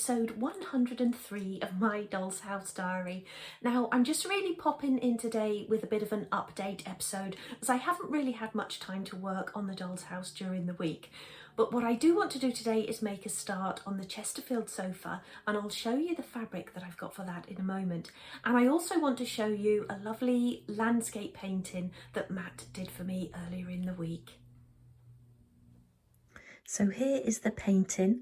episode 103 of my Doll's House Diary. Now, I'm just really popping in today with a bit of an update episode, as I haven't really had much time to work on the Doll's House during the week. But what I do want to do today is make a start on the Chesterfield sofa, and I'll show you the fabric that I've got for that in a moment. And I also want to show you a lovely landscape painting that Matt did for me earlier in the week. So here is the painting,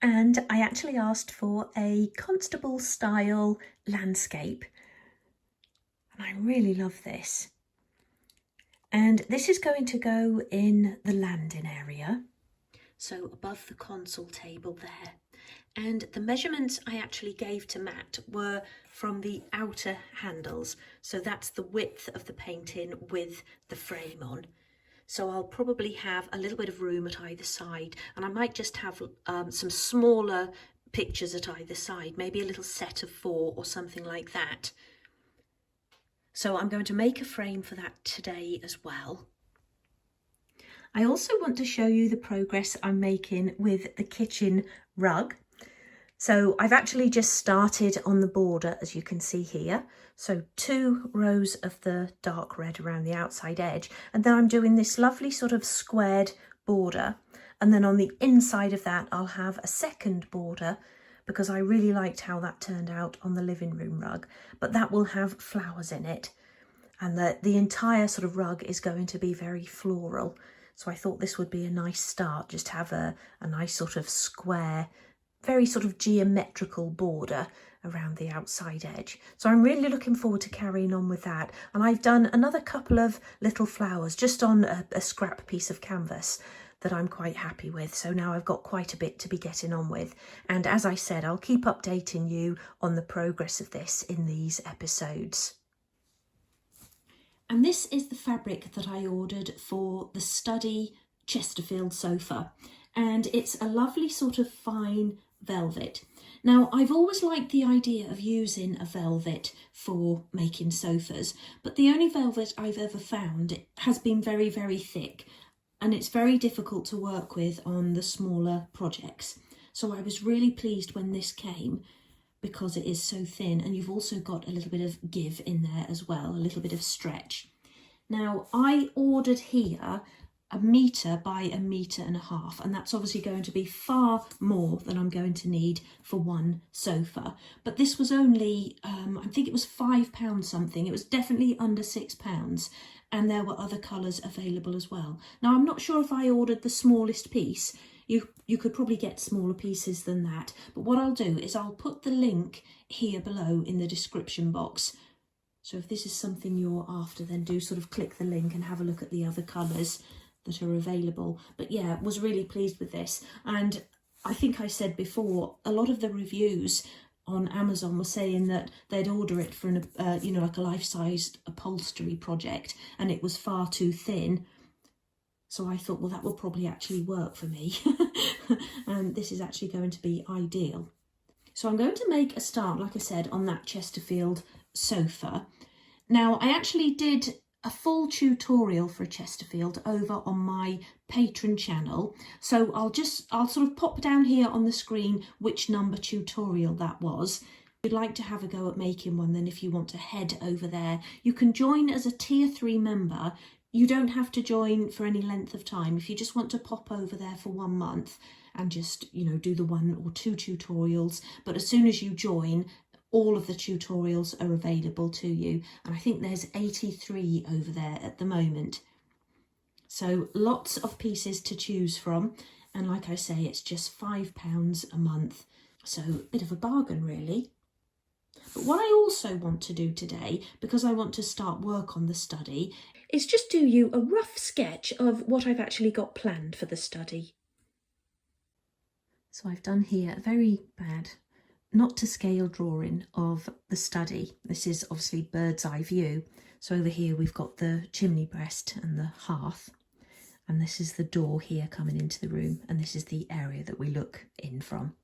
and I actually asked for a Constable style landscape, and I really love this. And this is going to go in the landing area, so above the console table there. And the measurements I actually gave to Matt were from the outer handles, so that's the width of the painting with the frame on. So I'll probably have a little bit of room at either side, and I might just have some smaller pictures at either side, maybe a little set of 4 or something like that. So I'm going to make a frame for that today as well. I also want to show you the progress I'm making with the kitchen rug. So I've actually just started on the border, as you can see here. So 2 rows of the dark red around the outside edge, and then I'm doing this lovely sort of squared border, and then on the inside of that I'll have a second border, because I really liked how that turned out on the living room rug, but that will have flowers in it, and the entire sort of rug is going to be very floral. So I thought this would be a nice start, just have a nice sort of square, very sort of geometrical border around the outside edge. So I'm really looking forward to carrying on with that. And I've done another couple of little flowers just on a scrap piece of canvas that I'm quite happy with. So now I've got quite a bit to be getting on with. And as I said, I'll keep updating you on the progress of this in these episodes. And this is the fabric that I ordered for the study Chesterfield sofa. And it's a lovely sort of fine velvet. Now, I've always liked the idea of using a velvet for making sofas, but the only velvet I've ever found has been very, very thick, and it's very difficult to work with on the smaller projects. So I was really pleased when this came, because it is so thin, and you've also got a little bit of give in there as well, a little bit of stretch. Now, I ordered here 1 metre by 1.5 metres, and that's obviously going to be far more than I'm going to need for one sofa. But this was only, I think it was £5 something. It was definitely under £6, and there were other colours available as well. Now, I'm not sure if I ordered the smallest piece. You could probably get smaller pieces than that. But what I'll do is I'll put the link here below in the description box. So if this is something you're after, then do sort of click the link and have a look at the other colours that are available. But yeah, was really pleased with this. And I think I said before, a lot of the reviews on Amazon were saying that they'd order it for an, like a life-sized upholstery project, and it was far too thin. So I thought, well, that will probably actually work for me. And this is actually going to be ideal. So I'm going to make a start, like I said, on that Chesterfield sofa. Now, I actually did a full tutorial for a Chesterfield over on my Patreon channel. So I'll sort of pop down here on the screen which number tutorial that was. If you'd like to have a go at making one, then if you want to head over there, you can join as a tier 3 member. You don't have to join for any length of time. If you just want to pop over there for 1 month and just, do the 1 or 2 tutorials. But as soon as you join, all of the tutorials are available to you. And I think there's 83 over there at the moment. So lots of pieces to choose from. And like I say, it's just £5 a month. So a bit of a bargain, really. But what I also want to do today, because I want to start work on the study, is just do you a rough sketch of what I've actually got planned for the study. So I've done here a very bad, not to scale drawing of the study. This is obviously bird's eye view. So over here we've got the chimney breast and the hearth. And this is the door here coming into the room. And this is the area that we look in from.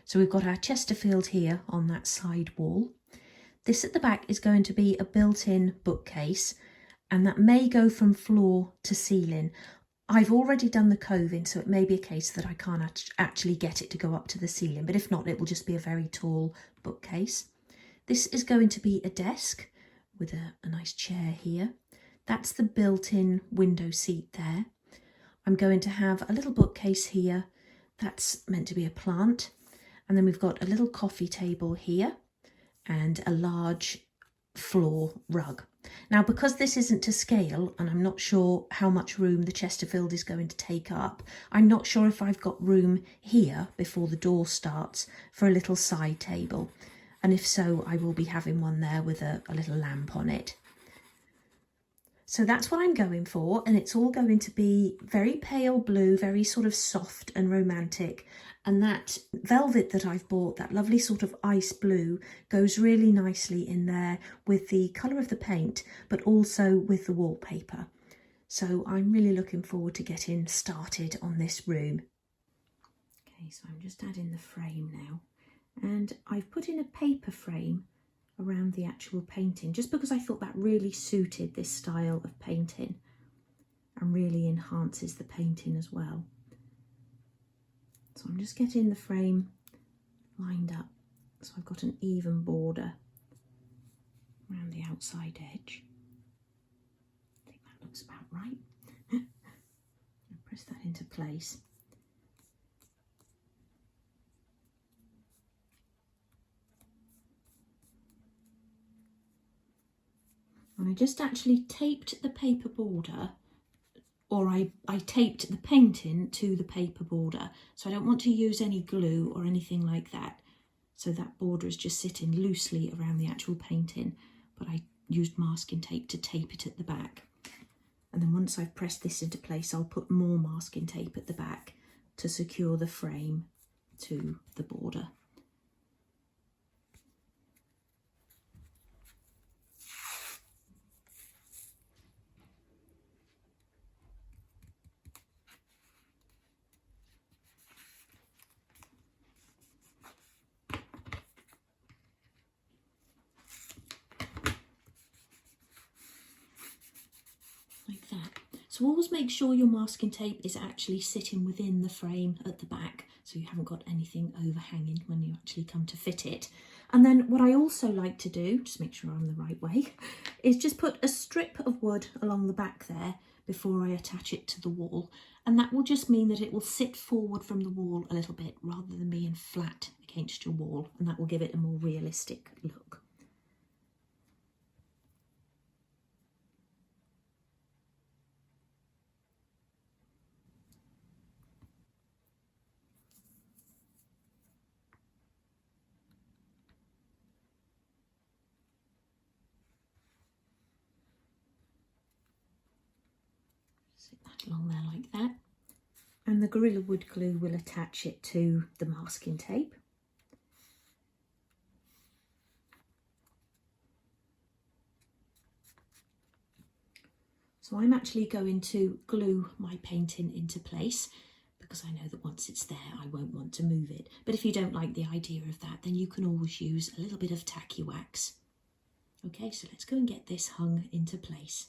So we've got our Chesterfield here on that side wall. This at the back is going to be a built-in bookcase, and that may go from floor to ceiling. I've already done the coving, so it may be a case that I can't actually get it to go up to the ceiling, but if not, it will just be a very tall bookcase. This is going to be a desk with a nice chair here. That's the built-in window seat there. I'm going to have a little bookcase here. That's meant to be a plant. And then we've got a little coffee table here and a large floor rug. Now, because this isn't to scale and I'm not sure how much room the Chesterfield is going to take up, I'm not sure if I've got room here before the door starts for a little side table. And if so, I will be having one there with a little lamp on it. So that's what I'm going for, and it's all going to be very pale blue, very sort of soft and romantic. And that velvet that I've bought, that lovely sort of ice blue, goes really nicely in there with the colour of the paint, but also with the wallpaper. So I'm really looking forward to getting started on this room. Okay, so I'm just adding the frame now. And I've put in a paper frame around the actual painting, just because I thought that really suited this style of painting and really enhances the painting as well. So I'm just getting the frame lined up so I've got an even border around the outside edge. I think that looks about right. I'll press that into place. And I just actually taped the paper border, or I taped the painting to the paper border. So I don't want to use any glue or anything like that. So that border is just sitting loosely around the actual painting, but I used masking tape to tape it at the back. And then once I've pressed this into place, I'll put more masking tape at the back to secure the frame to the border. Like that. So always make sure your masking tape is actually sitting within the frame at the back, so you haven't got anything overhanging when you actually come to fit it. And then what I also like to do, just make sure I'm the right way, is just put a strip of wood along the back there before I attach it to the wall. And that will just mean that it will sit forward from the wall a little bit rather than being flat against your wall, and that will give it a more realistic look. Sit that along there like that. And the Gorilla Wood glue will attach it to the masking tape. So I'm actually going to glue my painting into place because I know that once it's there, I won't want to move it. But if you don't like the idea of that, then you can always use a little bit of tacky wax. Okay, so let's go and get this hung into place.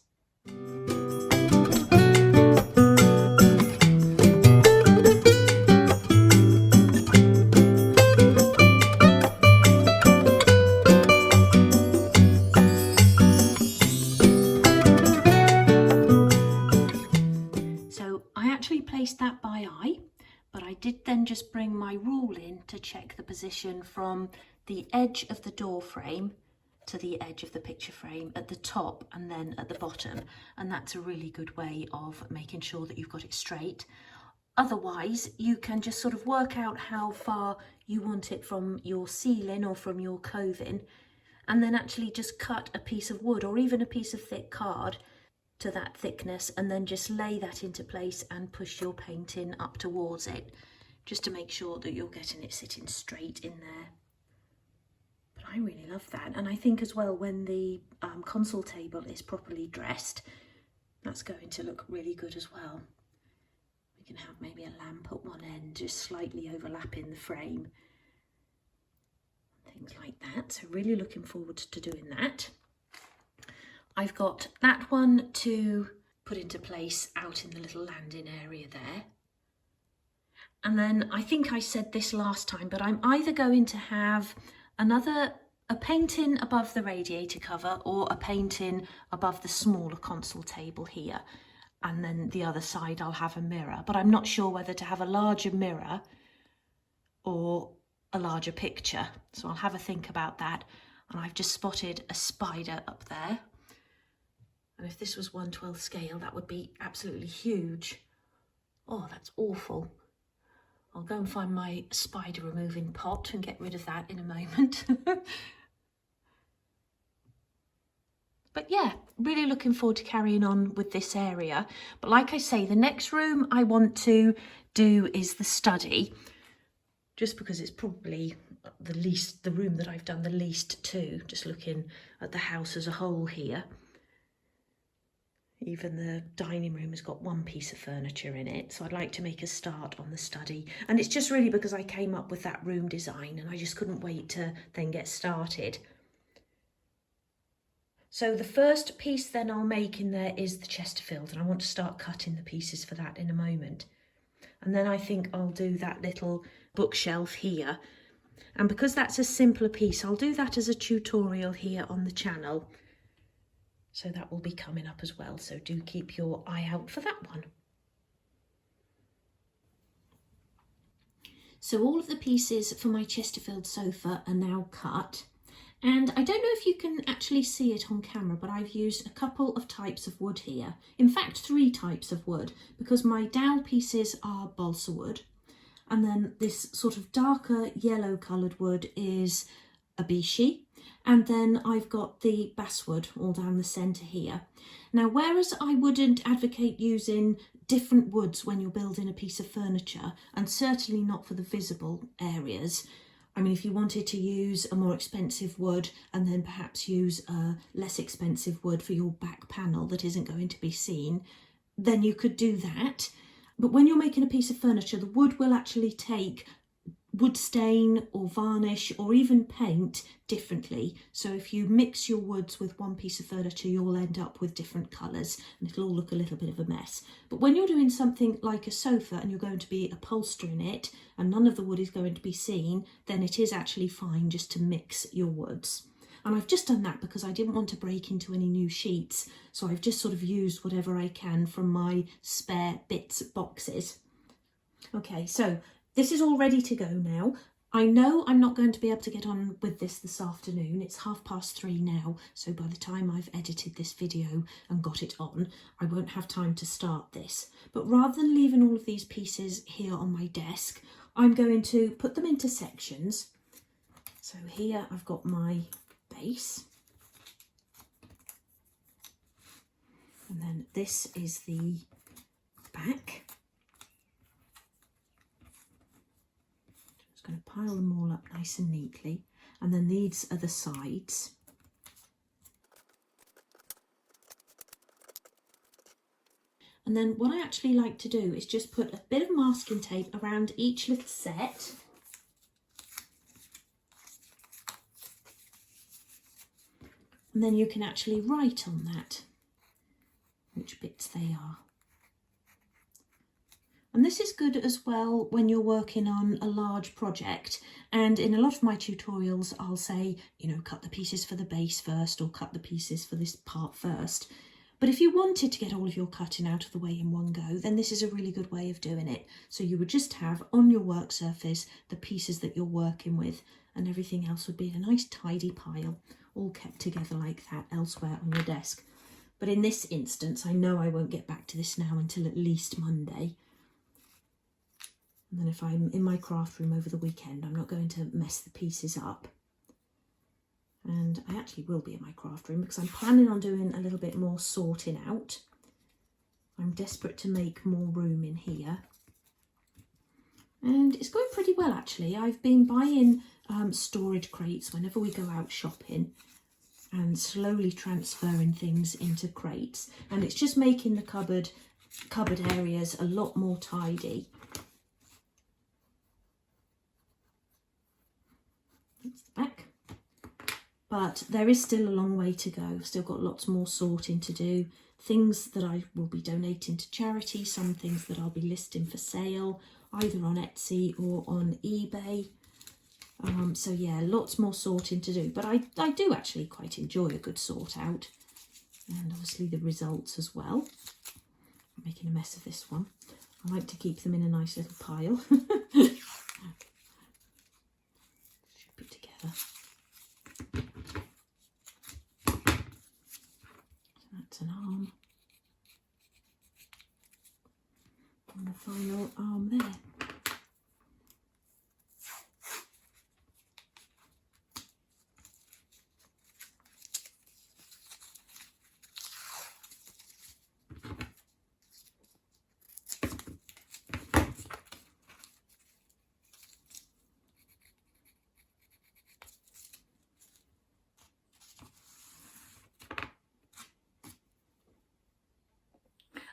That by eye, but I did then just bring my rule in to check the position from the edge of the door frame to the edge of the picture frame at the top and then at the bottom, and that's a really good way of making sure that you've got it straight. Otherwise, you can just sort of work out how far you want it from your ceiling or from your coving, and then actually just cut a piece of wood or even a piece of thick card to that thickness, and then just lay that into place and push your painting up towards it, just to make sure that you're getting it sitting straight in there. But I really love that, and I think as well when the console table is properly dressed, that's going to look really good as well. We can have maybe a lamp at one end, just slightly overlapping the frame, things like that. So really looking forward to doing that. I've got that one to put into place out in the little landing area there. And then I think I said this last time, but I'm either going to have a painting above the radiator cover or a painting above the smaller console table here. And then the other side I'll have a mirror, but I'm not sure whether to have a larger mirror or a larger picture. So I'll have a think about that. And I've just spotted a spider up there. And if this was 1/12 scale, that would be absolutely huge. Oh, that's awful. I'll go and find my spider removing pot and get rid of that in a moment. But yeah, really looking forward to carrying on with this area. But like I say, the next room I want to do is the study, just because it's probably the room that I've done the least to, just looking at the house as a whole here. Even the dining room has got one piece of furniture in it, so I'd like to make a start on the study. And it's just really because I came up with that room design and I just couldn't wait to then get started. So the first piece then I'll make in there is the Chesterfield, and I want to start cutting the pieces for that in a moment. And then I think I'll do that little bookshelf here. And because that's a simpler piece, I'll do that as a tutorial here on the channel. So that will be coming up as well, so do keep your eye out for that one. So all of the pieces for my Chesterfield sofa are now cut. And I don't know if you can actually see it on camera, but I've used a couple of types of wood here. In fact, 3 types of wood, because my dowel pieces are balsa wood. And then this sort of darker yellow coloured wood is abishi. And then I've got the basswood all down the centre here. Now, whereas I wouldn't advocate using different woods when you're building a piece of furniture, and certainly not for the visible areas, I mean, if you wanted to use a more expensive wood and then perhaps use a less expensive wood for your back panel that isn't going to be seen, then you could do that. But when you're making a piece of furniture, the wood will actually take wood stain or varnish or even paint differently. So if you mix your woods with one piece of furniture, you'll end up with different colours and it'll all look a little bit of a mess. But when you're doing something like a sofa and you're going to be upholstering it and none of the wood is going to be seen, then it is actually fine just to mix your woods. And I've just done that because I didn't want to break into any new sheets. So I've just sort of used whatever I can from my spare bits boxes. Okay, so this is all ready to go now. I know I'm not going to be able to get on with this afternoon. It's 3:30 now, so by the time I've edited this video and got it on, I won't have time to start this. But rather than leaving all of these pieces here on my desk, I'm going to put them into sections. So here I've got my base. And then this is the back. Going to pile them all up nice and neatly, and then these are the sides. And then what I actually like to do is just put a bit of masking tape around each little set. And then you can actually write on that which bits they are. And this is good as well when you're working on a large project. And in a lot of my tutorials, I'll say, you know, cut the pieces for the base first or cut the pieces for this part first. But if you wanted to get all of your cutting out of the way in one go, then this is a really good way of doing it. So you would just have on your work surface the pieces that you're working with, and everything else would be in a nice tidy pile, all kept together like that elsewhere on your desk. But in this instance, I know I won't get back to this now until at least Monday. And then if I'm in my craft room over the weekend, I'm not going to mess the pieces up. And I actually will be in my craft room because I'm planning on doing a little bit more sorting out. I'm desperate to make more room in here. And it's going pretty well, actually. I've been buying storage crates whenever we go out shopping and slowly transferring things into crates. And it's just making the cupboard areas a lot more tidy. That's the back. but there is still a long way to go. I've still got lots more sorting to do. Things that I will be donating to charity, some things that I'll be listing for sale, either on Etsy or on eBay. So yeah, lots more sorting to do, but I do actually quite enjoy a good sort out, and obviously the results as well. I'm making a mess of this one. I like to keep them in a nice little pile. Ship it together. So that's an arm. And the final arm there.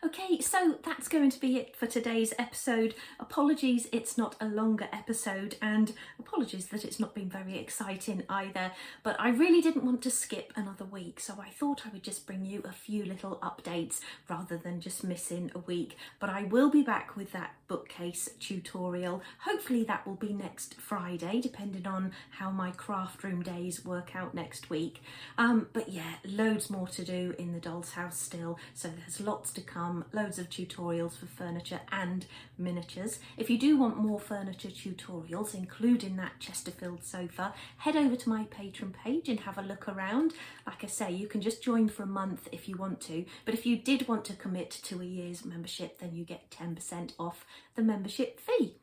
Okay, so that's going to be it for today's episode. Apologies it's not a longer episode, and apologies that it's not been very exciting either, but I really didn't want to skip another week, so I thought I would just bring you a few little updates rather than just missing a week. But I will be back with that bookcase tutorial. Hopefully that will be next Friday, depending on how my craft room days work out next week. But yeah, loads more to do in the doll's house still, so there's lots to come. Loads of tutorials for furniture and miniatures. If you do want more furniture tutorials, including that Chesterfield sofa, head over to my Patreon page and have a look around. Like I say, you can just join for a month if you want to, but if you did want to commit to a year's membership, then you get 10% off the membership fee.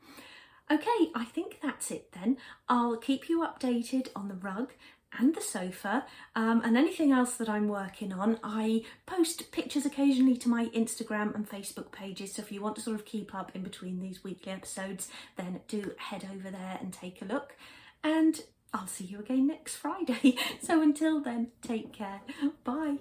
Okay, I think that's it then. I'll keep you updated on the rug and the sofa, and anything else that I'm working on. I post pictures occasionally to my Instagram and Facebook pages, so if you want to sort of keep up in between these weekly episodes, then do head over there and take a look, and I'll see you again next Friday. So until then, take care. Bye.